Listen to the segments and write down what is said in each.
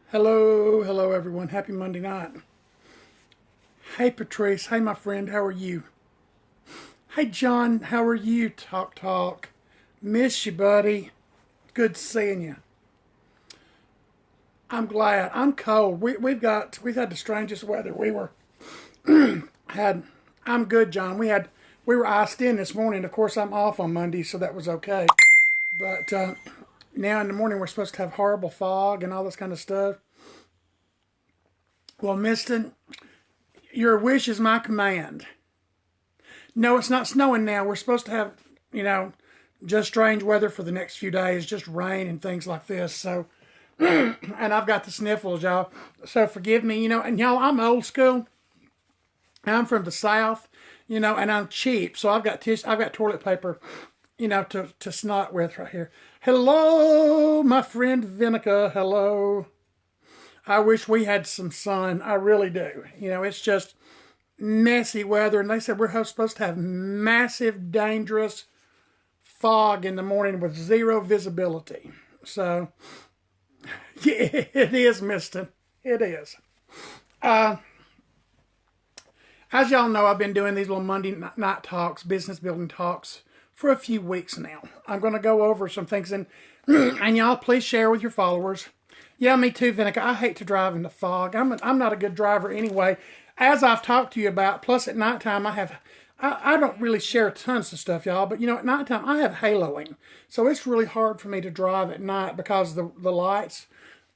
Hello everyone. Happy Monday night. Hey Patrice, hey my friend, how are you? Hey John, how are you? Talk. Miss you, buddy. Good seeing you. I'm glad. I'm cold. We've had the strangest weather. We were had. I'm good, John. We were iced in this morning. Of course, I'm off on Monday, so that was okay. But now in the morning, we're supposed to have horrible fog and all this kind of stuff. Well, Miston, your wish is my command. No, it's not snowing now. We're supposed to have, you know, just strange weather for the next few days, just rain and things like this. So, and I've got the sniffles, y'all. So forgive me, and y'all, I'm old school. I'm from the South, and I'm cheap. So I've got toilet paper, to snot with right here. Hello, my friend Vinica. Hello. I wish we had some sun. I really do. It's just messy weather, and they said we're supposed to have massive, dangerous fog in the morning with zero visibility. So, yeah, it is, Miston. It is. As y'all know, I've been doing these little Monday night talks, business building talks, for a few weeks now. I'm going to go over some things, and y'all please share with your followers. Yeah, me too, Vinica. I hate to drive in the fog. I'm not a good driver anyway. As I've talked to you about, plus at nighttime I don't really share tons of stuff, y'all, but at nighttime I have haloing. So it's really hard for me to drive at night because the lights,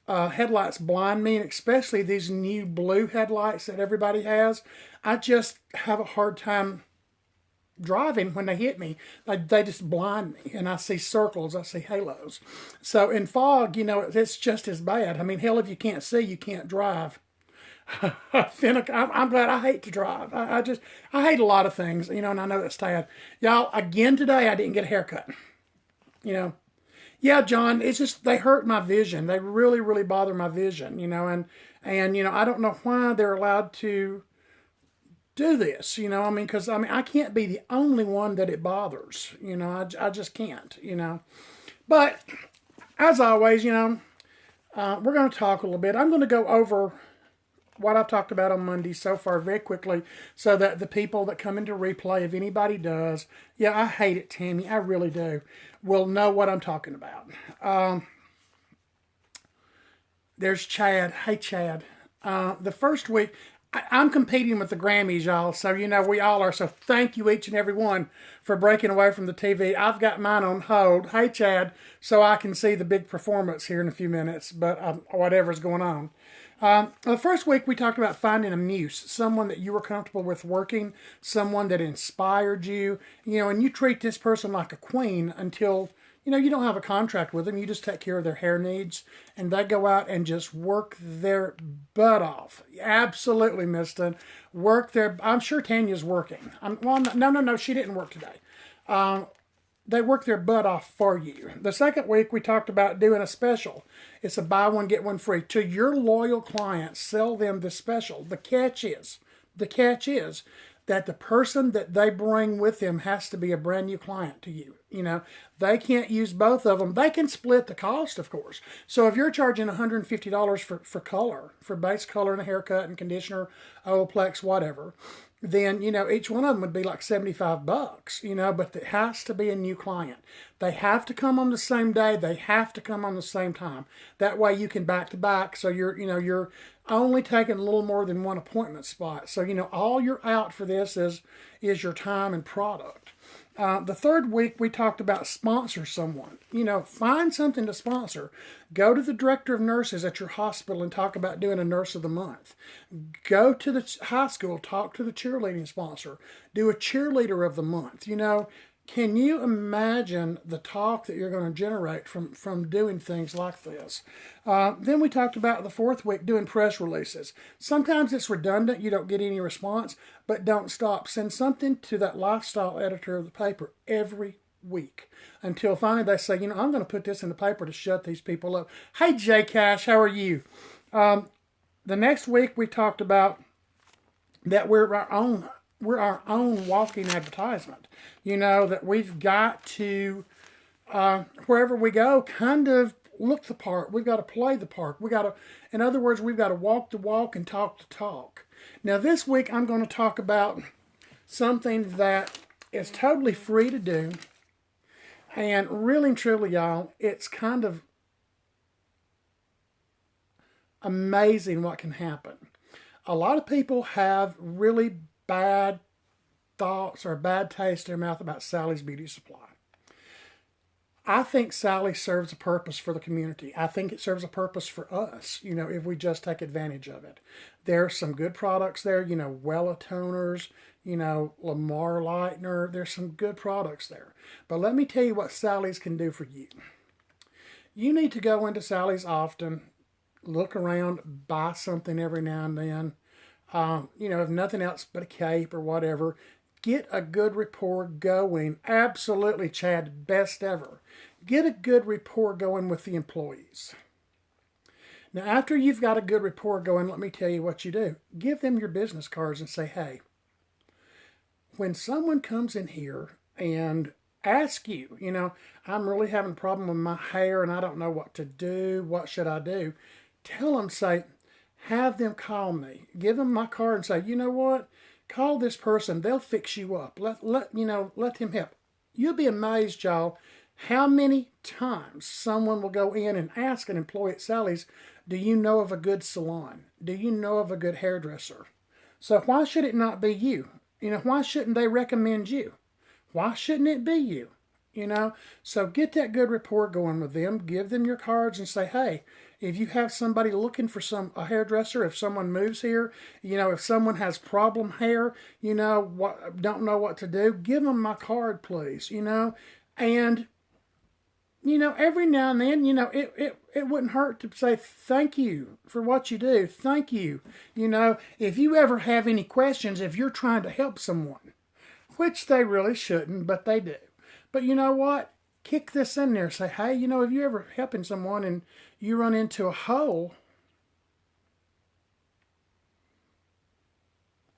headlights blind me, and especially these new blue headlights that everybody has. I just have a hard time driving when they hit me. They just blind me, and I see circles, I see halos. So in fog, it's just as bad. I mean, hell, if you can't see, you can't drive. I'm glad. I hate to drive. I hate a lot of things, and I know that's sad. Y'all, again today, I didn't get a haircut. Yeah, John, it's just they hurt my vision. They really, really bother my vision. And I don't know why they're allowed to do this. Because I can't be the only one that it bothers. I just can't. But as always, we're going to talk a little bit. I'm going to go over what I've talked about on Monday so far very quickly so that the people that come into replay, if anybody does, yeah, I hate it, Tammy, I really do, will know what I'm talking about. There's Chad. Hey, Chad. The first week, I'm competing with the Grammys, y'all, so we all are. So thank you, each and every one, for breaking away from the TV. I've got mine on hold. Hey, Chad, so I can see the big performance here in a few minutes, but whatever's going on. The first week we talked about finding a muse, someone that you were comfortable with working, someone that inspired you, and you treat this person like a queen until, you don't have a contract with them. You just take care of their hair needs, and they go out and just work their butt off. Absolutely, Miston. I'm sure Tanya's working. No, she didn't work today. They work their butt off for you. The second week, we talked about doing a special. It's a buy one, get one free. To your loyal clients, sell them the special. The catch is that the person that they bring with them has to be a brand new client to you. They can't use both of them. They can split the cost, of course. So if you're charging $150 for color, for base color and a haircut and conditioner, Olaplex, whatever, then, each one of them would be like $75, but it has to be a new client. They have to come on the same day. They have to come on the same time. That way you can back to back. So you're only taking a little more than one appointment spot. So, all you're out for this is your time and product. The third week, we talked about sponsor someone. Find something to sponsor. Go to the director of nurses at your hospital and talk about doing a nurse of the month. Go to the high school, talk to the cheerleading sponsor. Do a cheerleader of the month. Can you imagine the talk that you're going to generate from doing things like this? Then we talked about the fourth week doing press releases. Sometimes it's redundant. You don't get any response, but don't stop. Send something to that lifestyle editor of the paper every week until finally they say, I'm going to put this in the paper to shut these people up. Hey, Jay Cash, how are you? The next week we talked about that we're our own walking advertisement. That we've got to, wherever we go, kind of look the part. We've got to play the part. In other words, we've got to walk the walk and talk the talk. Now, this week I'm going to talk about something that is totally free to do. And really and truly, y'all, it's kind of amazing what can happen. A lot of people have really bad thoughts or bad taste in their mouth about Sally's Beauty Supply. I think Sally serves a purpose for the community. I think it serves a purpose for us, if we just take advantage of it. There's some good products there, Wella toners, Lamar lightener. There's some good products there. But let me tell you what Sally's can do for you. You need to go into Sally's often, look around, buy something every now and then. If nothing else but a cape or whatever, get a good rapport going. Absolutely, Chad, best ever. Get a good rapport going with the employees. Now, after you've got a good rapport going, let me tell you what you do. Give them your business cards and say, hey, when someone comes in here and asks you, I'm really having a problem with my hair and I don't know what to do, what should I do? Tell them, have them call me. Give them my card and say, you know what? Call this person. They'll fix you up. Let them help. You'll be amazed, y'all, how many times someone will go in and ask an employee at Sally's, do you know of a good salon? Do you know of a good hairdresser? So why should it not be you? Why shouldn't they recommend you? Why shouldn't it be you? So get that good rapport going with them. Give them your cards and say, hey, if you have somebody looking for a hairdresser, if someone moves here, if someone has problem hair, don't know what to do, give them my card, please, and, every now and then, it wouldn't hurt to say thank you for what you do. Thank you. If you ever have any questions, if you're trying to help someone, which they really shouldn't, but they do. But you know what? Kick this in there. Say, hey, if you're ever helping someone and you run into a hole,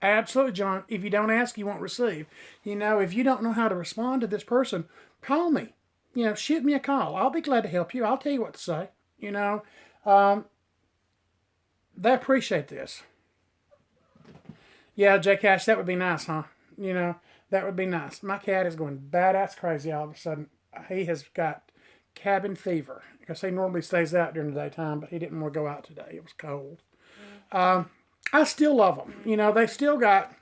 absolutely, John, if you don't ask, you won't receive. If you don't know how to respond to this person, call me. Shoot me a call. I'll be glad to help you. I'll tell you what to say. They appreciate this. Yeah, J Cash, that would be nice, huh? That would be nice. My cat is going badass crazy all of a sudden. He has got cabin fever because he normally stays out during the daytime, but he didn't want to go out today. It was cold. I still love them. They've still got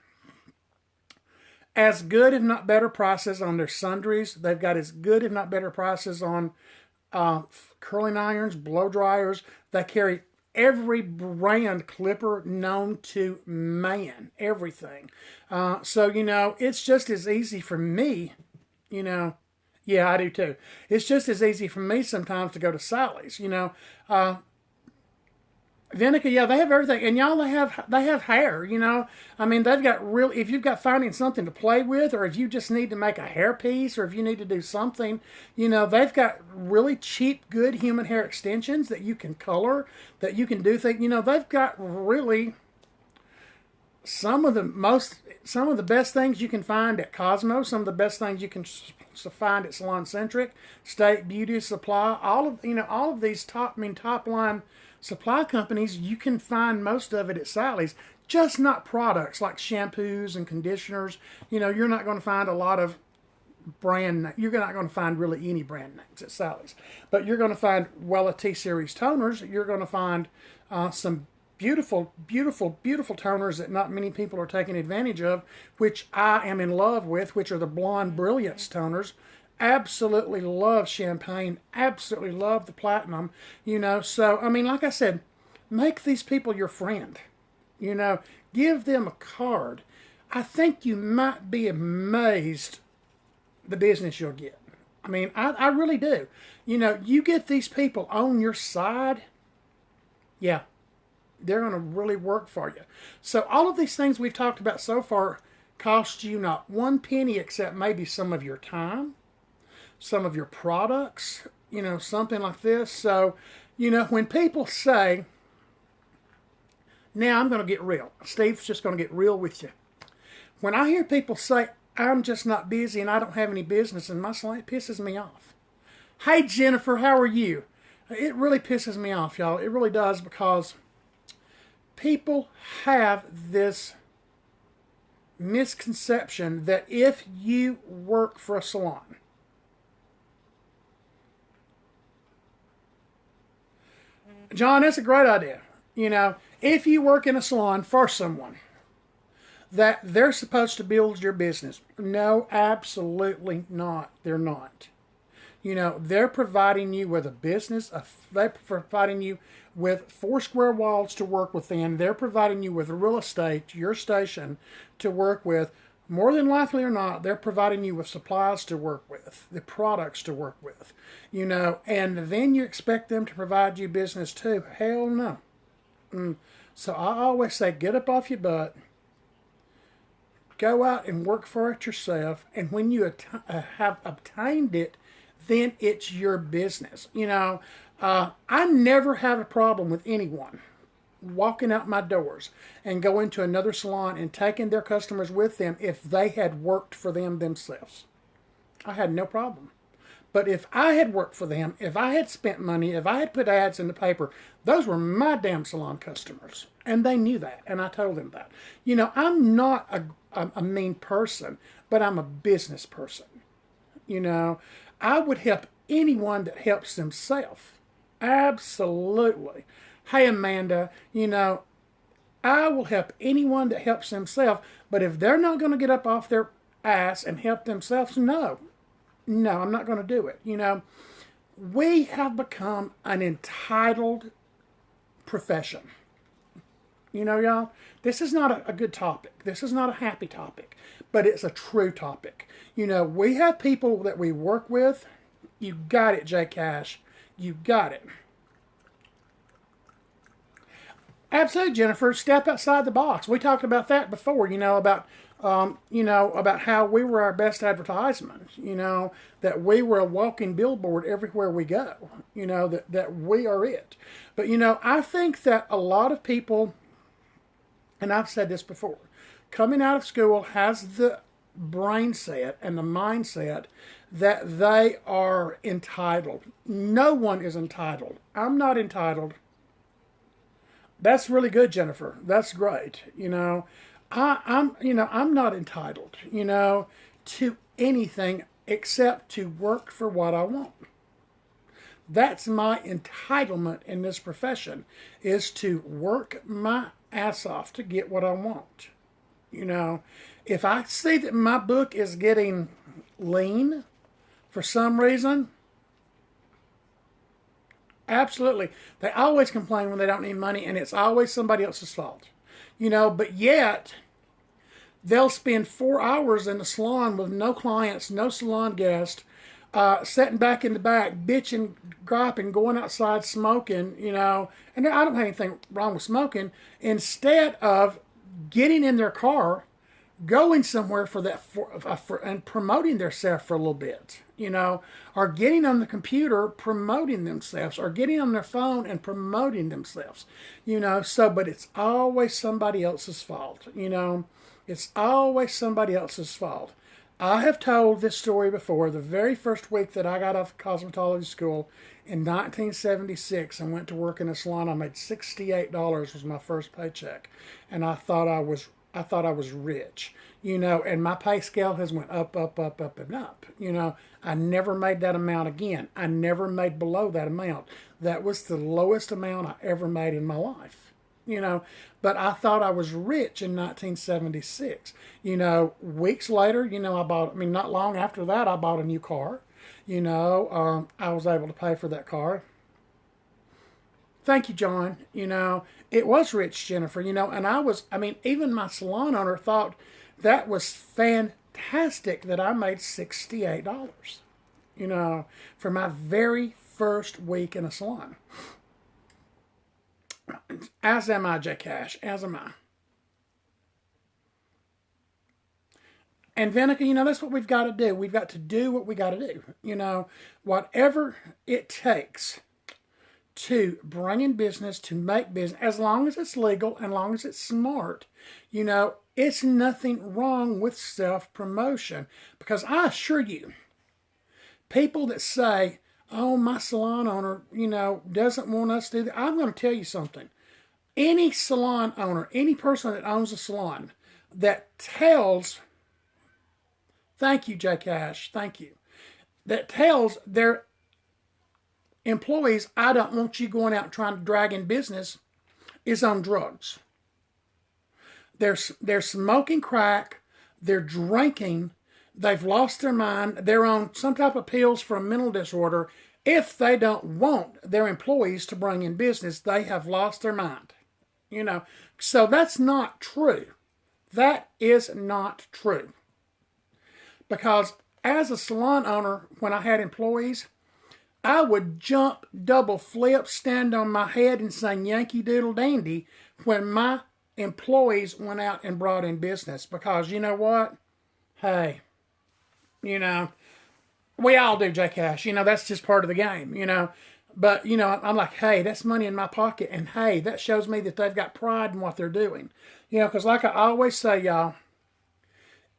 as good, if not better, prices on their sundries. They've got as good, if not better, prices on curling irons, blow dryers. They carry every brand clipper known to man, everything. So, it's just as easy for me, yeah, I do too. It's just as easy for me sometimes to go to Sally's, Vinica, yeah, they have everything, and y'all, they have hair, they've got if you've got finding something to play with, or if you just need to make a hair piece, or if you need to do something, they've got really cheap, good human hair extensions that you can color, that you can do things, they've got really some of the best things you can find at Cosmo, some of the best things you can find at Salon Centric, State Beauty Supply, all of these top line supply companies. You can find most of it at Sally's, just not products like shampoos and conditioners. You're not going to find a lot of you're not going to find really any brand names at Sally's, but you're going to find Wella T-Series toners. You're going to find some beautiful, beautiful, beautiful toners that not many people are taking advantage of, which I am in love with, which are the Blonde Brilliance toners. Absolutely love Champagne. Absolutely love the Platinum. So, like I said, make these people your friend. Give them a card. I think you might be amazed the business you'll get. I really do. You get these people on your side, yeah, they're going to really work for you. So all of these things we've talked about so far cost you not one penny except maybe some of your time, some of your products, something like this. So, when people say, now I'm going to get real. Steve's just going to get real with you. When I hear people say, I'm just not busy and I don't have any business in my salon, it pisses me off. Hey, Jennifer, how are you? It really pisses me off, y'all. It really does, because people have this misconception that if you work for a salon, John, that's a great idea. If you work in a salon for someone, that they're supposed to build your business. No, absolutely not. They're not. They're providing you with a business. They're providing you with 4 square walls to work within. They're providing you with real estate, your station, to work with. More than likely or not, they're providing you with supplies to work with, the products to work with. And then you expect them to provide you business too. Hell no. So I always say, get up off your butt, go out and work for it yourself, and when you have obtained it, then it's your business. I never have a problem with anyone walking out my doors and going to another salon and taking their customers with them if they had worked for them themselves. I had no problem. But if I had worked for them, if I had spent money, if I had put ads in the paper, those were my damn salon customers. And they knew that, and I told them that. I'm not a mean person, but I'm a business person. I would help anyone that helps themselves. Absolutely. Hey, Amanda, I will help anyone that helps themselves, but if they're not going to get up off their ass and help themselves, no, I'm not going to do it. We have become an entitled profession. Y'all, this is not a good topic. This is not a happy topic, but it's a true topic. We have people that we work with. You got it, J Cash. You got it. Absolutely, Jennifer. Step outside the box. We talked about that before. About how we were our best advertisement. That we were a walking billboard everywhere we go. That we are it. But I think that a lot of people, and I've said this before, coming out of school has the brain set and the mindset that they are entitled. No one is entitled. I'm not entitled. That's really good, Jennifer. That's great. I'm not entitled, to anything except to work for what I want. That's my entitlement in this profession, is to work my ass off to get what I want. If I see that my book is getting lean for some reason, absolutely. They always complain when they don't need money, and it's always somebody else's fault. But yet they'll spend 4 hours in the salon with no clients, no salon guests, sitting back in the back, bitching, griping, going outside smoking, and I don't have anything wrong with smoking, instead of getting in their car, going somewhere and promoting themselves for a little bit, or getting on the computer, promoting themselves, or getting on their phone and promoting themselves, but it's always somebody else's fault, it's always somebody else's fault. I have told this story before. The very first week that I got off cosmetology school in 1976 and went to work in a salon, I made $68 was my first paycheck, and I thought I was rich, and my pay scale has went up, up, up, up, and up. I never made that amount again. I never made below that amount. That was the lowest amount I ever made in my life. But I thought I was rich in 1976. Weeks later, not long after that, I bought a new car. I was able to pay for that car. Thank you, John. It was rich, Jennifer, and even my salon owner thought that was fantastic that I made $68, for my very first week in a salon. As am I, J Cash, as am I. And Venica, that's what we've got to do. We've got to do what we got to do. Whatever it takes to bring in business, to make business, as long as it's legal and as long as it's smart, it's nothing wrong with self-promotion. Because I assure you, people that say, oh, my salon owner, doesn't want us to do that. I'm going to tell you something. Any salon owner, any person that owns a salon that tells, thank you, J Cash, thank you, that tells their employees, I don't want you going out trying to drag in business, is on drugs. They're smoking crack, they're drinking, they've lost their mind, they're on some type of pills for a mental disorder. If they don't want their employees to bring in business, they have lost their mind. So that's not true. That is not true. Because as a salon owner, when I had employees, I would jump, double flip, stand on my head and sing Yankee Doodle Dandy when my employees went out and brought in business. Because you know what? Hey, we all do, J Cash. That's just part of the game, But, I'm like, hey, that's money in my pocket. And, hey, that shows me that they've got pride in what they're doing. Because like I always say, y'all,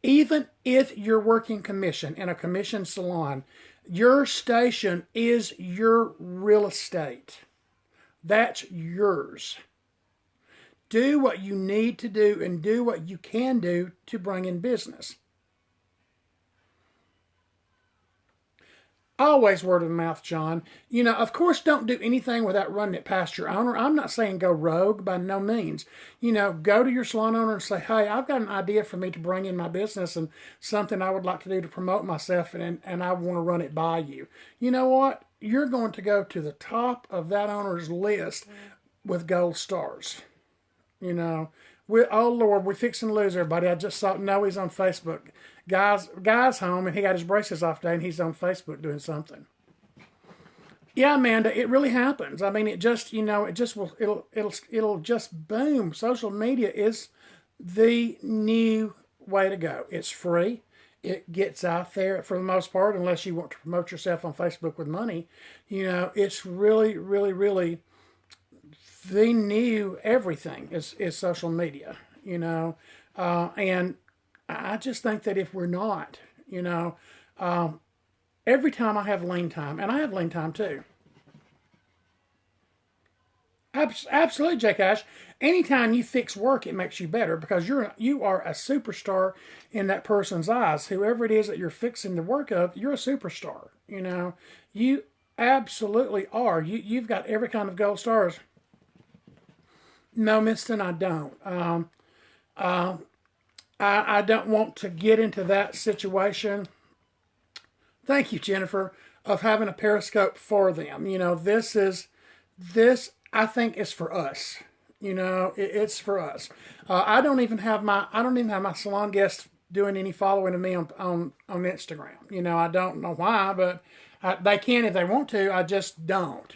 even if you're working commission in a commission salon, your station is your real estate. That's yours. Do what you need to do and do what you can do to bring in business. Always word of mouth, John. Of course, don't do anything without running it past your owner. I'm not saying go rogue, by no means. Go to your salon owner and say, hey, I've got an idea for me to bring in my business and something I would like to do to promote myself, and I want to run it by you. You know what? You're going to go to the top of that owner's list with gold stars. Oh Lord, we're fixing to lose everybody. I just saw Noe's on Facebook. Guy's home and he got his braces off today and he's on Facebook doing something. Yeah, Amanda, it really happens. I mean, it just, it'll just boom. Social media is the new way to go. It's free. It gets out there for the most part, unless you want to promote yourself on Facebook with money. It's really, really, really the new everything is social media, and I just think that if we're not, every time I have lean time, and I have lean time too. Absolutely, J Cash. Anytime you fix work, it makes you better because you are a superstar in that person's eyes. Whoever it is that you're fixing the work of, you're a superstar. You absolutely are. You've got every kind of gold stars. No, Miston, I don't. I don't want to get into that situation. Thank you, Jennifer, of having a Periscope for them. This I think is for us. It's for us. I don't even have my salon guests doing any following of me on Instagram. I don't know why, but they can if they want to. I just don't.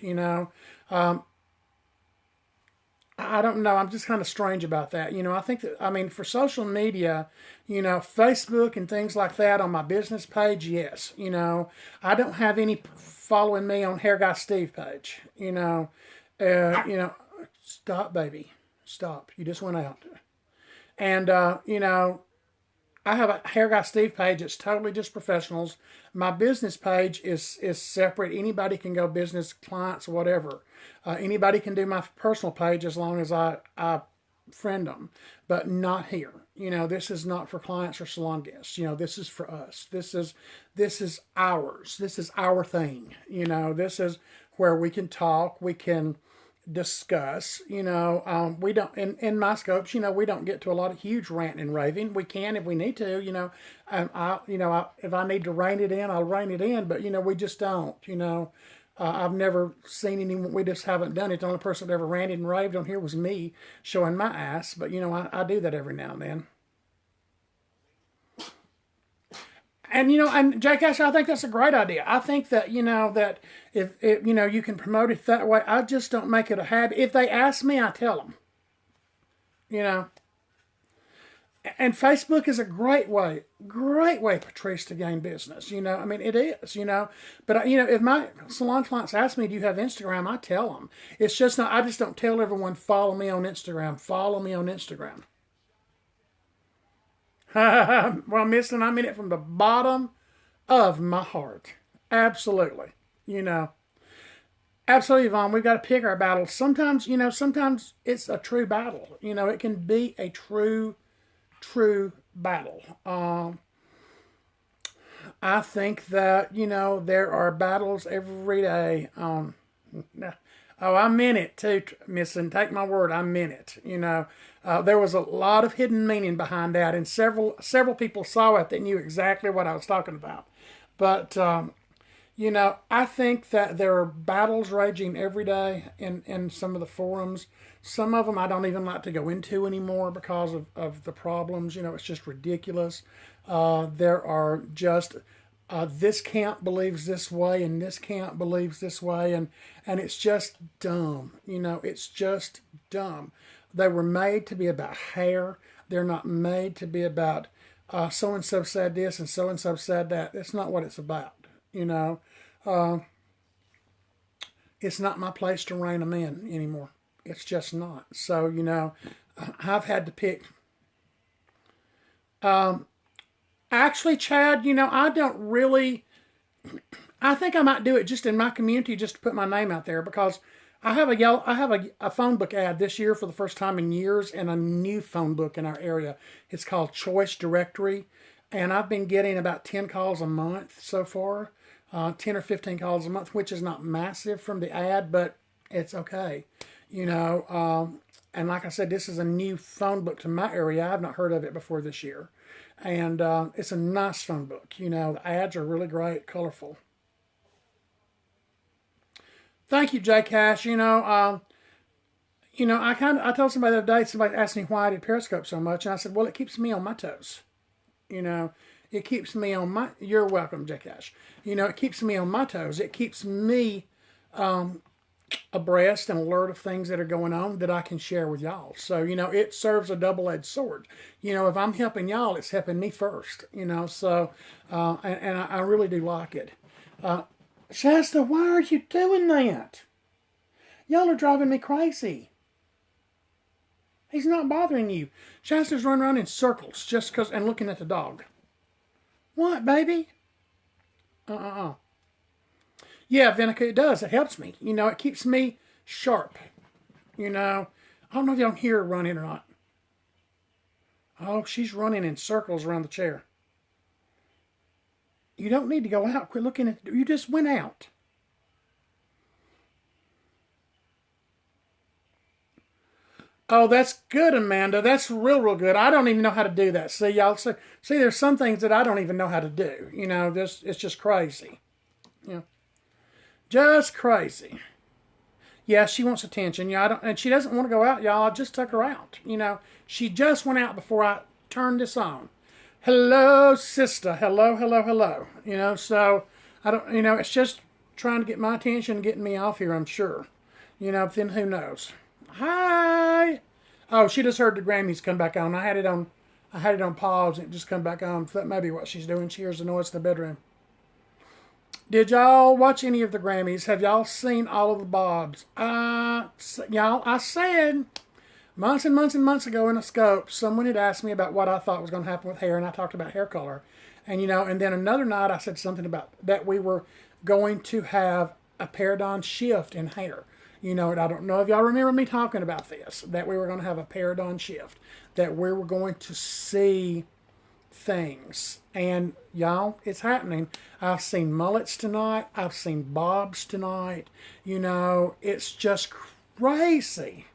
I don't know. I'm just kind of strange about that. I think that, for social media, Facebook and things like that on my business page, yes. I don't have any following me on Hair.Guy.Steve page. Stop, baby. Stop. You just went out. And, I have a Hair.Guy.Steve page. It's totally just professionals. My business page is separate. Anybody can go business, clients, whatever. Anybody can do my personal page as long as I friend them, but not here. This is not for clients or salon guests. This is for us. This is ours. This is our thing. This is where we can talk. We can discuss. We don't in my scopes. We don't get to a lot of huge ranting and raving. We can if we need to. If I need to rein it in, I'll rein it in. But we just don't. I've never seen anyone. We just haven't done it. The only person that ever ranted and raved on here was me, showing my ass. But I do that every now and then. And and Jake Ash, I think that's a great idea. I think that that if you can promote it that way. I just don't make it a habit. If they ask me, I tell them. And Facebook is a great way, Patrice, to gain business. It is. But if my salon clients ask me, "Do you have Instagram?" I tell them. It's just not. I just don't tell everyone follow me on Instagram. Follow me on Instagram. Well, Miston, I mean it from the bottom of my heart. Absolutely. you know. Absolutely, Yvonne. We've got to pick our battles. Sometimes, sometimes it's a true battle. It can be a true battle. I think that, there are battles every day. Oh, I meant it too, Missin. Take my word, I meant it. There was a lot of hidden meaning behind that, and several people saw it that knew exactly what I was talking about. But I think that there are battles raging every day in some of the forums. Some of them I don't even like to go into anymore because of the problems. It's just ridiculous. There are just this camp believes this way and this camp believes this way, and it's just dumb. It's just dumb. They were made to be about hair. They're not made to be about so and so said this and so said that. That's not what it's about. It's not my place to rein them in anymore. It's just not. So, I've had to pick. Actually, Chad, I don't really. I think I might do it just in my community, just to put my name out there, because I have a phone book ad this year for the first time in years, and a new phone book in our area. It's called Choice Directory, and I've been getting about 10 calls a month so far, 10 or 15 calls a month, which is not massive from the ad, but it's okay, And like I said, this is a new phone book to my area. I've not heard of it before this year. And it's a nice phone book. The ads are really great, colorful. Thank you, J Cash. I told somebody the other day, somebody asked me why I did Periscope so much, and I said, well, it keeps me on my toes. It keeps me on my. You're welcome, J Cash. It keeps me on my toes. It keeps me abreast and alert of things that are going on that I can share with y'all. So, it serves a double-edged sword. If I'm helping y'all, it's helping me first, so, and I really do like it. Shasta, why are you doing that? Y'all are driving me crazy. He's not bothering you. Shasta's running around in circles just because, and looking at the dog. What, baby? Yeah, Vinica, it does. It helps me. It keeps me sharp. I don't know if y'all can hear her running or not. Oh, she's running in circles around the chair. You don't need to go out. Quit looking at. You just went out. Oh, that's good, Amanda. That's real good. I don't even know how to do that. See, y'all. See, there's some things that I don't even know how to do. It's just crazy. Just crazy. Yeah, she wants attention. Yeah, and she doesn't want to go out, y'all. I just took her out. She just went out before I turned this on. Hello, sister. Hello. So I don't. It's just trying to get my attention, getting me off here. I'm sure. Then who knows? Hi. Oh, she just heard the Grammys come back on. I had it on pause, and it just come back on. So that may be what she's doing. She hears the noise in the bedroom. Did y'all watch any of the Grammys? Have y'all seen all of the Bobs? Y'all, I said months and months and months ago in a scope, someone had asked me about what I thought was going to happen with hair, and I talked about hair color. And, and then another night I said something about that we were going to have a paradigm shift in hair. And I don't know if y'all remember me talking about this, that we were going to have a paradigm shift, that we were going to see things. And y'all, it's happening. I've seen mullets tonight. I've seen bobs tonight. It's just crazy.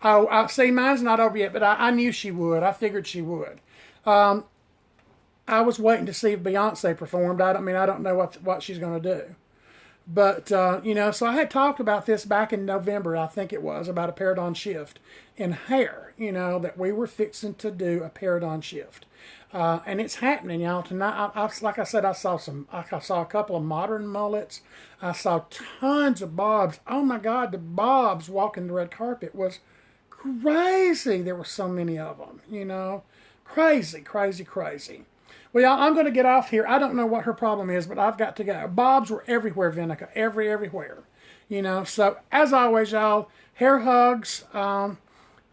Oh, I see, mine's not over yet, but I knew she would. I figured she would. I was waiting to see if Beyonce performed. I don't know what she's going to do. But, so I had talked about this back in November, I think it was, about a paradigm shift in hair, that we were fixing to do a paradigm shift. And it's happening, y'all. Tonight, like I said, I saw a couple of modern mullets. I saw tons of bobs. Oh my God, the bobs walking the red carpet was crazy. There were so many of them, Crazy. Well, y'all, I'm going to get off here. I don't know what her problem is, but I've got to go. Bobs were everywhere, Vinica. Everywhere. So as always, y'all, hair hugs.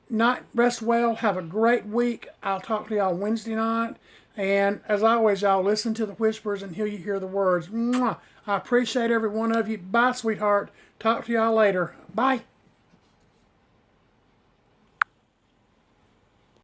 Night, rest well. Have a great week. I'll talk to y'all Wednesday night. And as always, y'all, listen to the whispers until you hear the words. Mwah. I appreciate every one of you. Bye, sweetheart. Talk to y'all later. Bye.